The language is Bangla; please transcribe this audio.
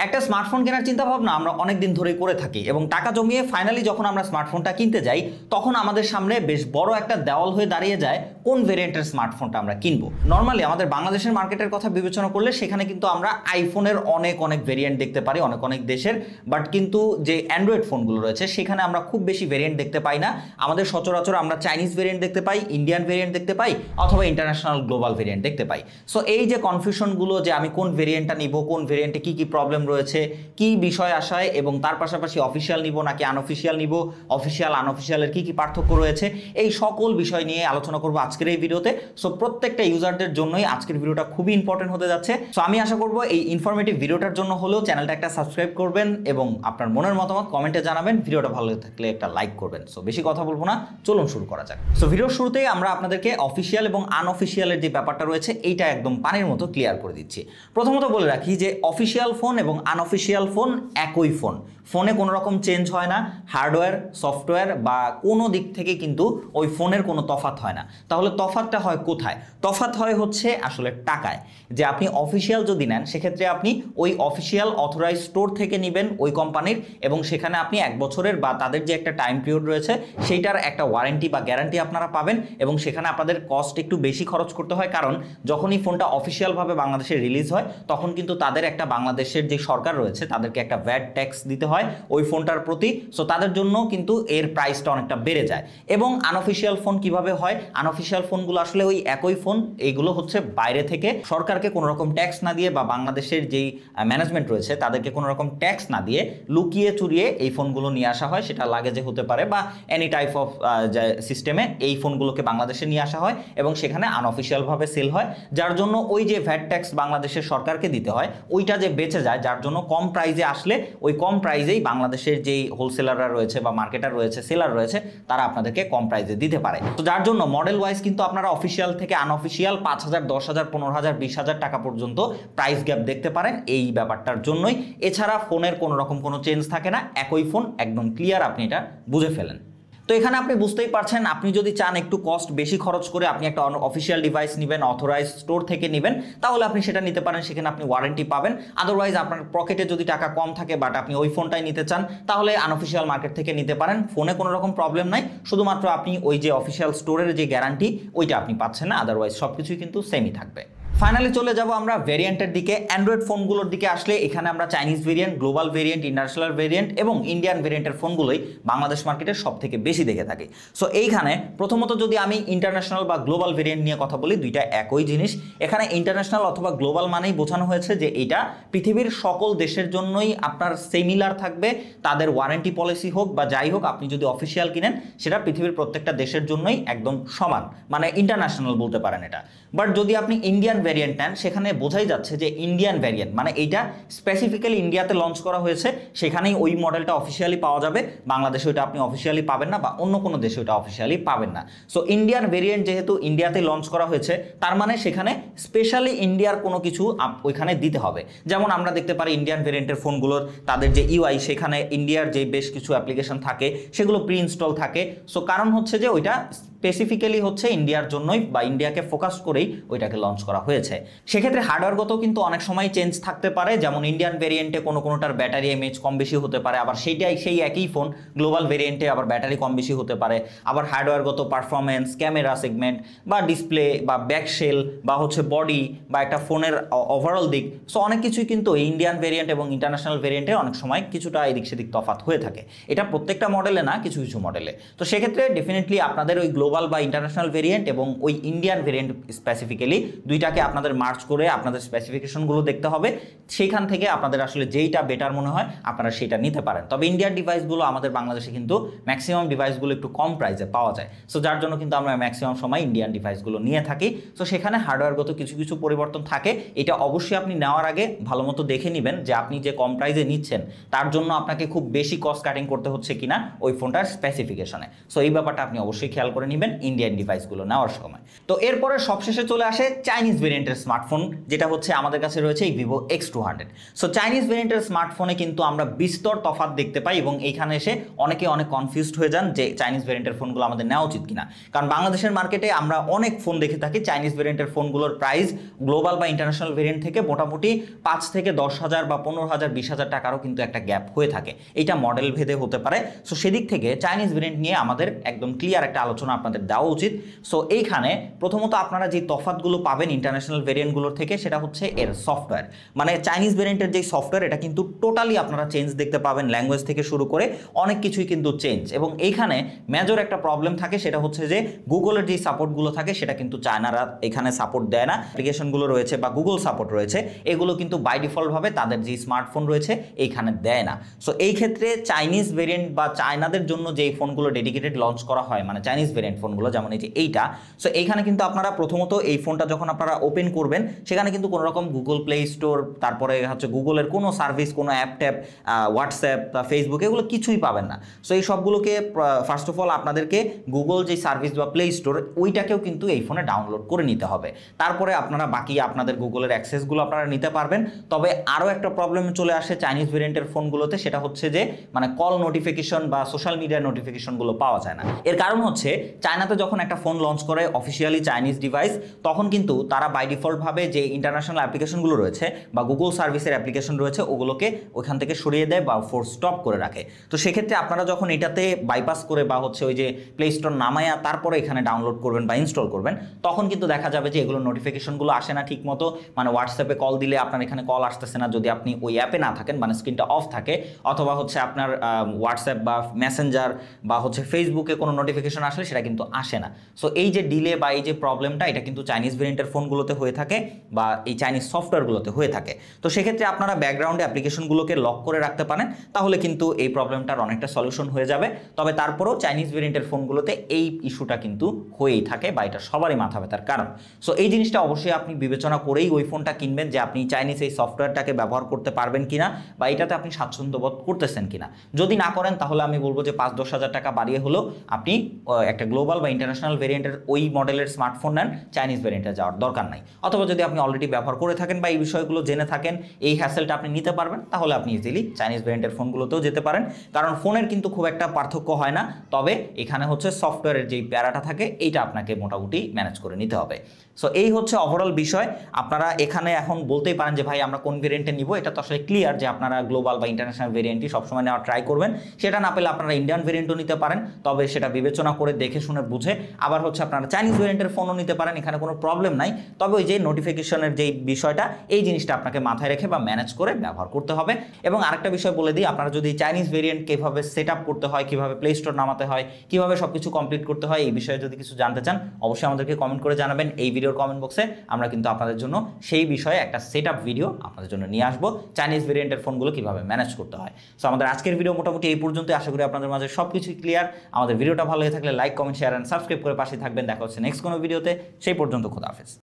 একটা স্মার্টফোন কেনার চিন্তা ভাবনা আমরা অনেক দিন ধরেই করে থাকি এবং টাকা জমিয়ে ফাইনালি যখন আমরা স্মার্টফোনটা কিনতে যাই তখন আমাদের সামনে বেশ বড় একটা দেওয়াল হয়ে দাঁড়িয়ে যায় কোন ভেরিয়েন্টের স্মার্টফোনটা আমরা কিনবো। নর্মালি আমাদের বাংলাদেশের মার্কেটের কথা বিবেচনা করলে সেখানে কিন্তু আমরা আইফোনের অনেক ভেরিয়েন্ট দেখতে পারি অনেক দেশের, বাট কিন্তু যে অ্যান্ড্রয়েড ফোনগুলো রয়েছে সেখানে আমরা খুব বেশি ভেরিয়েন্ট দেখতে পাই না। আমাদের সচরাচর আমরা চাইনিজ ভেরিয়েন্ট দেখতে পাই, ইন্ডিয়ান ভেরিয়েন্ট দেখতে পাই অথবা ইন্টারন্যাশনাল গ্লোবাল ভেরিয়েন্ট দেখতে পাই। সো এই যে কনফিউশনগুলো যে আমি কোন ভেরিয়েন্টটা নিব, কোন ভেরিয়েন্টে কি কি প্রবলেম রয়েছে, কি বিষয় আসায় এবং তার পাশাপাশি অফিসিয়াল নিব নাকি আনঅফিসিয়াল নিব, অফিসিয়াল আনঅফিসিয়ালের কি কি পার্থক্য রয়েছে, এই সকল বিষয় নিয়ে আলোচনা করব আজকের এই ভিডিওতে। সো প্রত্যেকটা ইউজারদের জন্যই আজকের ভিডিওটা খুবই ইম্পর্টেন্ট হতে যাচ্ছে। সো আমি আশা করব এই ইনফরমেটিভ ভিডিওটার জন্য হলেও চ্যানেলটা একটা সাবস্ক্রাইব করবেন এবং আপনার মনের মতামত কমেন্টে জানাবেন। ভিডিওটা ভালো থাকলে একটা লাইক করবেন। সো বেশি কথা বলবো না, চলুন শুরু করা যাক। সো ভিডিওর শুরুতেই আমরা আপনাদেরকে অফিসিয়াল এবং আনঅফিসিয়ালের যে ব্যাপারটা রয়েছে এইটা একদম পানির মতো ক্লিয়ার করে দিচ্ছি। প্রথমত বলে রাখি যে অফিসিয়াল ফোন এবং আনঅফিসিয়াল ফোন একই ফোন, ফোনে কোনো রকম চেঞ্জ হয় না, হার্ডওয়্যার সফটওয়্যার বা কোনো দিক থেকে কিন্তু ওই ফোনের কোনো তফাৎ হয় না। তাহলে তফাৎটা হয় কোথায়? তফাৎ হয় হচ্ছে আসলে টাকায়। যে আপনি অফিসিয়াল যদি নেন সেক্ষেত্রে আপনি ওই অফিসিয়াল অথরাইজ স্টোর থেকে নেবেন ওই কোম্পানির, এবং সেখানে আপনি 1 বছরের বা তাদের যে একটা টাইম পিরিয়ড রয়েছে সেইটার একটা ওয়ারেন্টি বা গ্যারান্টি আপনারা পাবেন এবং সেখানে আপনাদের কস্ট একটু বেশি খরচ করতে হয়, কারণ যখনই ফোনটা অফিসিয়ালভাবে বাংলাদেশে রিলিজ হয় তখন কিন্তু তাদের একটা বাংলাদেশের যে সরকার রয়েছে তাদেরকে একটা ভ্যাট ট্যাক্স দিতে হয় ওই ফোনটার প্রতি। সো তাদের জন্য কিন্তু এর প্রাইসটা অনেকটা বেড়ে যায়। এবং আনঅফিসিয়াল ফোন কিভাবে হয়? আনঅফিসিয়াল ফোনগুলো আসলে ওই একই ফোন, এইগুলো হচ্ছে বাইরে থেকে সরকারকে কোনো রকম ট্যাক্স না দিয়ে বা বাংলাদেশের যেই ম্যানেজমেন্ট রয়েছে তাদেরকে কোনো রকম ট্যাক্স না দিয়ে লুকিয়ে চুরিয়ে এই ফোনগুলো নিয়ে আসা হয়। সেটা লাগেজে হতে পারে বা এনি টাইপ অফ সিস্টেমে এই ফোনগুলোকে বাংলাদেশে নিয়ে আসা হয় এবং সেখানে আনঅফিসিয়ালভাবে সেল হয়, যার জন্য ওই যে ভ্যাট ট্যাক্স বাংলাদেশের সরকারকে দিতে হয় ওইটা যে বেঁচে যায়, যার জন্য কম প্রাইজে আসলে ওই কম প্রাইজেই বাংলাদেশের যেই হোলসেলাররা রয়েছে বা মার্কেটার রয়েছে, সেলার রয়েছে, তারা আপনাদেরকে কম প্রাইজে দিতে পারে। তো যার জন্য মডেল ওয়াইজ কিন্তু আপনারা অফিসিয়াল থেকে আনঅফিসিয়াল 5,000, 10,000, 15,000, 20,000 টাকা পর্যন্ত প্রাইস গ্যাপ দেখতে পারেন এই ব্যাপারটার জন্যই। এছাড়া ফোনের কোনো রকম কোনো চেঞ্জ থাকে না, একই ফোন, একদম ক্লিয়ার, আপনি এটা বুঝে ফেলেন। তো এখানে আপনি বুঝতেই পারছেন, আপনি যদি চান একটু কস্ট বেশি খরচ করে আপনি একটা অফিসিয়াল ডিভাইস নেবেন, অথরাইজ স্টোর থেকে নেবেন, তাহলে আপনি সেটা নিতে পারেন, সেখানে আপনি ওয়ারেন্টি পাবেন। আদারওয়াইজ আপনার পকেটে যদি টাকা কম থাকে বাট আপনি ওই ফোনটাই নিতে চান তাহলে আনঅফিসিয়াল মার্কেট থেকে নিতে পারেন। ফোনে কোনো রকম প্রবলেম নাই, শুধুমাত্র আপনি ওই যে অফিসিয়াল স্টোরের যে গ্যারান্টি ওইটা আপনি পাচ্ছেন না, আদারওয়াইজ সব কিছুই কিন্তু সেমই থাকবে। ফাইনালি চলে যাব আমরা ভেরিয়েন্টের দিকে। অ্যান্ড্রয়েড ফোনগুলোর দিকে আসলে এখানে আমরা Chinese variant, global variant, international variant এবং ইন্ডিয়ান ভেরিয়েন্টের ফোনগুলোই বাংলাদেশ মার্কেটে সব থেকে বেশি দেখে থাকি। সো এইখানে প্রথমত যদি আমি ইন্টারন্যাশনাল বা গ্লোবাল ভেরিয়েন্ট নিয়ে কথা বলি, দুইটা একই জিনিস। এখানে ইন্টারন্যাশনাল অথবা গ্লোবাল মানেই বোঝানো হয়েছে যে এটা পৃথিবীর সকল দেশের জন্যই আপনার সিমিলার থাকবে, তাদের ওয়ারেন্টি পলিসি হোক বা যাই হোক, আপনি যদি অফিসিয়াল কিনেন সেটা পৃথিবীর প্রত্যেকটা দেশের জন্যই একদম সমান, মানে ইন্টারন্যাশনাল বলতে পারেন এটা। বাট যদি আপনি ইন্ডিয়ান ভেরিয়েন্ট নেন সেখানে বোঝাই যাচ্ছে যে ইন্ডিয়ান ভেরিয়েন্ট মানে এইটা স্পেসিফিক্যালি ইন্ডিয়াতে লঞ্চ করা হয়েছে, সেখানেই ওই মডেলটা অফিসিয়ালি পাওয়া যাবে, বাংলাদেশে ওইটা আপনি অফিসিয়ালি পাবেন না বা অন্য কোনো দেশে ওইটা অফিসিয়ালি পাবেন না। সো ইন্ডিয়ান ভেরিয়েন্ট যেহেতু ইন্ডিয়াতে লঞ্চ করা হয়েছে তার মানে সেখানে স্পেশালি ইন্ডিয়ার কোনো কিছু ওইখানে দিতে হবে। যেমন আমরা দেখতে পারি ইন্ডিয়ান ভেরিয়েন্টের ফোনগুলোর তাদের যে ইউআই সেখানে ইন্ডিয়ার যে বেশ কিছু অ্যাপ্লিকেশন থাকে সেগুলো প্রি ইনস্টল থাকে। সো কারণ হচ্ছে যে ওইটা স্পেসিফিক্যালি হচ্ছে ইন্ডিয়ার জন্যই বা ইন্ডিয়াকে ফোকাস করেই ওইটাকে লঞ্চ করা হয়েছে। সেক্ষেত্রে হার্ডওয়্যারগত কিন্তু অনেক সময় চেঞ্জ থাকতে পারে, যেমন ইন্ডিয়ান ভেরিয়েন্টে কোনোটার ব্যাটারি এমএএইচ কম বেশি হতে পারে, আবার সেই একই ফোন গ্লোবাল ভেরিয়েন্টে আবার ব্যাটারি কম বেশি হতে পারে, আবার হার্ডওয়্যারগত পারফরমেন্স, ক্যামেরা সেগমেন্ট বা ডিসপ্লে বা ব্যাকশেল বা হচ্ছে বডি বা একটা ফোনের ওভারঅল দিক, সো অনেক কিছুই কিন্তু ইন্ডিয়ান ভেরিয়েন্ট এবং ইন্টারন্যাশনাল ভেরিয়েন্টে অনেক সময় কিছুটা এদিক সেদিক তফাৎ হয়ে থাকে। এটা প্রত্যেকটা মডেলে না, কিছু কিছু মডেলে। তো সেক্ষেত্রে ডেফিনেটলি আপনাদের ওই গ্লোবাল বা ইন্টারন্যাশনাল ভেরিয়েন্ট এবং ওই ইন্ডিয়ান ভেরিয়েন্ট স্পেসিফিক্যালি দুইটাকে আপনাদের মার্চ করে আপনাদের স্পেসিফিকেশনগুলো দেখতে হবে, সেইখান থেকে আপনাদের আসলে যেইটা বেটার মনে হয় আপনারা সেটা নিতে পারেন। তবে ইন্ডিয়ান ডিভাইসগুলো আমাদের বাংলাদেশে কিন্তু ম্যাক্সিমাম ডিভাইসগুলো একটু কম প্রাইসে পাওয়া যায়, সো যার জন্য কিন্তু আমরা ম্যাক্সিমাম সময় ইন্ডিয়ান ডিভাইসগুলো নিয়ে থাকি। সো সেখানে হার্ডওয়্যারগত কিছু কিছু পরিবর্তন থাকে, এটা অবশ্যই আপনি নেওয়ার আগে ভালো মতো দেখে নেবেন যে আপনি যে কম প্রাইসে নিচ্ছেন তার জন্য আপনাকে খুব বেশি কস্ট কাটিং করতে হচ্ছে কিনা ওই ফোনটার স্পেসিফিকেশনে। সো এই ব্যাপারটা আপনি অবশ্যই খেয়াল করে নেবেন। নেবেন ইন্ডিয়ান ডিভাইসগুলো নেওয়ার সময়। তো এরপরে সবশেষে চলে আসে চাইনিজ ভেরিয়েন্টের স্মার্টফোন, যেটা হচ্ছে আমাদের কাছে রয়েছে এই ভিভো X200। সো চাইনিজ ভেরিয়েন্টের স্মার্টফোনে কিন্তু আমরা বিস্তর তফাৎ দেখতে পাই এবং এইখানে এসে অনেকে অনেক কনফিউজড হয়ে যান যে চাইনিজ ভেরিয়েন্টের ফোনগুলো আমাদের নেওয়া উচিত কিনা। কারণ বাংলাদেশের মার্কেটে আমরা অনেক ফোন দেখে থাকি চাইনিজ ভেরিয়েন্টের ফোনগুলোর প্রাইস গ্লোবাল বা ইন্টারন্যাশনাল ভেরিয়েন্ট থেকে মোটামুটি 5 থেকে 10,000 বা 15,000 20,000 টাকারও কিন্তু একটা গ্যাপ হয়ে থাকে। এইটা মডেল ভেদে হতে পারে। সো সেদিক থেকে চাইনিজ ভেরিয়েন্ট নিয়ে আমাদের একদম ক্লিয়ার একটা আলোচনা আপনাদের দেওয়া উচিত। সো এইখানে প্রথমত আপনারা যে তফাৎগুলো পাবেন ইন্টারন্যাশনাল ভেরিয়েন্টগুলোর থেকে সেটা হচ্ছে এর সফটওয়্যার। মানে চাইনিজ ভেরিয়েন্টের যে সফটওয়্যার এটা কিন্তু টোটালি আপনারা চেঞ্জ দেখতে পাবেন, ল্যাঙ্গুয়েজ থেকে শুরু করে অনেক কিছুই কিন্তু চেঞ্জ। এবং এইখানে মেজর একটা প্রবলেম থাকে সেটা হচ্ছে যে গুগলের যে সাপোর্টগুলো থাকে সেটা কিন্তু চায়নারা এখানে সাপোর্ট দেয় না। অ্যাপ্লিকেশনগুলো রয়েছে বা গুগল সাপোর্ট রয়েছে এগুলো কিন্তু বাই ডিফল্টভাবে তাদের যে স্মার্টফোন রয়েছে এইখানে দেয় না। সো এই ক্ষেত্রে চাইনিজ ভেরিয়েন্ট বা চায়নাদের জন্য যেই ফোনগুলো ডেডিকেটেড লঞ্চ করা হয় মানে চাইনিজ ভেরিয়েন্ট ফোনগুলো যেমন এই যে এইটা, সো এইখানে কিন্তু আপনারা প্রথমত এই ফোনটা যখন আপনারা ওপেন করবেন সেখানে কিন্তু কোনো রকম গুগল প্লে স্টোর, তারপরে হচ্ছে গুগলের কোনো সার্ভিস, কোনো অ্যাপ ট্যাপ, হোয়াটসঅ্যাপ বা ফেসবুক এগুলো কিছুই পাবেন না। সো এই সবগুলোকে ফার্স্ট অফ অল আপনাদেরকে গুগল যে সার্ভিস বা প্লে স্টোর ওইটাকেও কিন্তু এই ফোনে ডাউনলোড করে নিতে হবে। তারপরে আপনারা বাকি আপনাদের গুগলের অ্যাক্সেসগুলো আপনারা নিতে পারবেন। তবে আরও একটা প্রবলেম চলে আসে চাইনিজ ভেরিয়েন্টের ফোনগুলোতে, সেটা হচ্ছে যে মানে কল নোটিফিকেশন বা সোশ্যাল মিডিয়ার নোটিফিকেশনগুলো পাওয়া যায় না। এর কারণ হচ্ছে চায়নাতে যখন একটা ফোন লঞ্চ করে অফিসিয়ালি চাইনিজ ডিভাইস, তখন কিন্তু তারা বাই ডিফল্টভাবে যে ইন্টারন্যাশনাল অ্যাপ্লিকেশনগুলো রয়েছে বা গুগল সার্ভিসের অ্যাপ্লিকেশন রয়েছে ওগুলোকে ওইখান থেকে সরিয়ে দেয় বা ফোর্স স্টপ করে রাখে। তো সেক্ষেত্রে আপনারা যখন এটাতে বাইপাস করে বা হচ্ছে ওই যে প্লে স্টোর নামায়া তারপরে এখানে ডাউনলোড করবেন বা ইনস্টল করবেন, তখন কিন্তু দেখা যাবে যে এগুলো নোটিফিকেশনগুলো আসে না ঠিক মতো। মানে হোয়াটসঅ্যাপে কল দিলে আপনার এখানে কল আসতেছে না যদি আপনি ওই অ্যাপে না থাকেন, মানে স্ক্রিনটা অফ থাকে, অথবা হচ্ছে আপনার হোয়াটসঅ্যাপ বা মেসেঞ্জার বা হচ্ছে ফেসবুকে কোনো নোটিফিকেশন আসলে সেটা কিন্তু আসে না। সো এই যে ডিলে বা এই যে প্রবলেমটা এটা কিন্তু চাইনিজ ভেরিয়েন্টের ফোনগুলোতে হয়ে থাকে বা এই চাইনিজ সফটওয়্যারগুলোতে হয়ে থাকে। তো সেক্ষেত্রে আপনারা ব্যাকগ্রাউন্ডে অ্যাপ্লিকেশনগুলোকে লক করে রাখতে পারেন, তাহলে কিন্তু এই প্রবলেমটার অনেকটা সলিউশন হয়ে যাবে। তবে তারপরেও চাইনিজ ভেরিয়েন্টের ফোনগুলোতে এই ইস্যুটা কিন্তু হয়েই থাকে বা এটা সবারই মাথা ব্যথার কারণ। সো এই জিনিসটা অবশ্যই আপনি বিবেচনা করেই ওই ফোনটা কিনবেন যে আপনি চাইনিজ এই সফটওয়্যারটাকে ব্যবহার করতে পারবেন কিনা বা এটাতে আপনি স্বাচ্ছন্দ্য বোধ করতেছেন কিনা। যদি না করেন তাহলে আমি বলবো যে 5-10 হাজার টাকা বাড়িয়ে হলেও আপনি একটা গ্লোবাল বা ইন্টারন্যাশনাল ভেরিয়েন্টের ওই মডেলের স্মার্টফোন নেন, চাইনিজ ভেরিয়েন্টে যাওয়ার দরকার নাই। অথবা যদি আপনি অলরেডি ব্যবহার করে থাকেন বা এই বিষয়গুলো জেনে থাকেন, এই হ্যাসেলটা আপনি নিতে পারবেন, তাহলে আপনি ইজিলি চাইনিজ ভেরিয়েন্টের ফোনগুলোতেও যেতে পারেন। কারণ ফোনের কিন্তু খুব একটা পার্থক্য হয় না, তবে এখানে হচ্ছে সফটওয়্যারের যেই প্যারাটা থাকে এইটা আপনাকে মোটামুটি ম্যানেজ করে নিতে হবে। সো এই হচ্ছে ওভারঅল বিষয়। আপনারা এখানে এখন বলতেই পারেন যে ভাই আমরা কোন ভেরিয়েন্টে নিব, এটা তো আসলে ক্লিয়ার যে আপনারা গ্লোবাল বা ইন্টারন্যাশনাল ভেরিয়েন্টই সবসময় নেওয়ার ট্রাই করবেন। সেটা না পেলে আপনারা ইন্ডিয়ান ভেরিয়েন্টও নিতে পারেন, তবে সেটা বিবেচনা করে দেখে শুনে বুঝে। আবার হচ্ছে আপনারা চাইনিজ ভেরিয়েন্টের ফোনও নিতে পারেন, এখানে কোনো প্রবলেম নাই। তবে ওই যে নোটিফিকেশনের যেই বিষয়টা এই জিনিসটা আপনাকে মাথায় রেখে বা ম্যানেজ করে ব্যবহার করতে হবে। এবং আরেকটা বিষয় বলে দিই, আপনারা যদি চাইনিজ ভেরিয়েন্ট কীভাবে সেট আপ করতে হয়, কীভাবে প্লে স্টোর নামাতে হয়, কীভাবে সব কিছু কমপ্লিট করতে হয়, এই বিষয়ে যদি কিছু জানতে চান অবশ্যই আমাদেরকে কমেন্ট করে জানাবেন এই ভিডিওর কমেন্ট বক্সে। আমরা কিন্তু আপনাদের জন্য সেই বিষয়ে একটা সেট আপ ভিডিও আপনাদের জন্য নিয়ে আসবো, চাইনিজ ভেরিয়েন্টের ফোনগুলো কীভাবে ম্যানেজ করতে হয়। সো আমাদের আজকের ভিডিও মোটামুটি এই পর্যন্ত। আশা করি আপনাদের মাঝে সব কিছুই ক্লিয়ার। আমাদের ভিডিওটা ভালো হয়ে থাকলে like, comment, share and subscribe করে পাশে থাকবেন। দেখা হচ্ছে নেক্সট কোনো ভিডিওতে। সেই পর্যন্ত খোদা হাফেজ।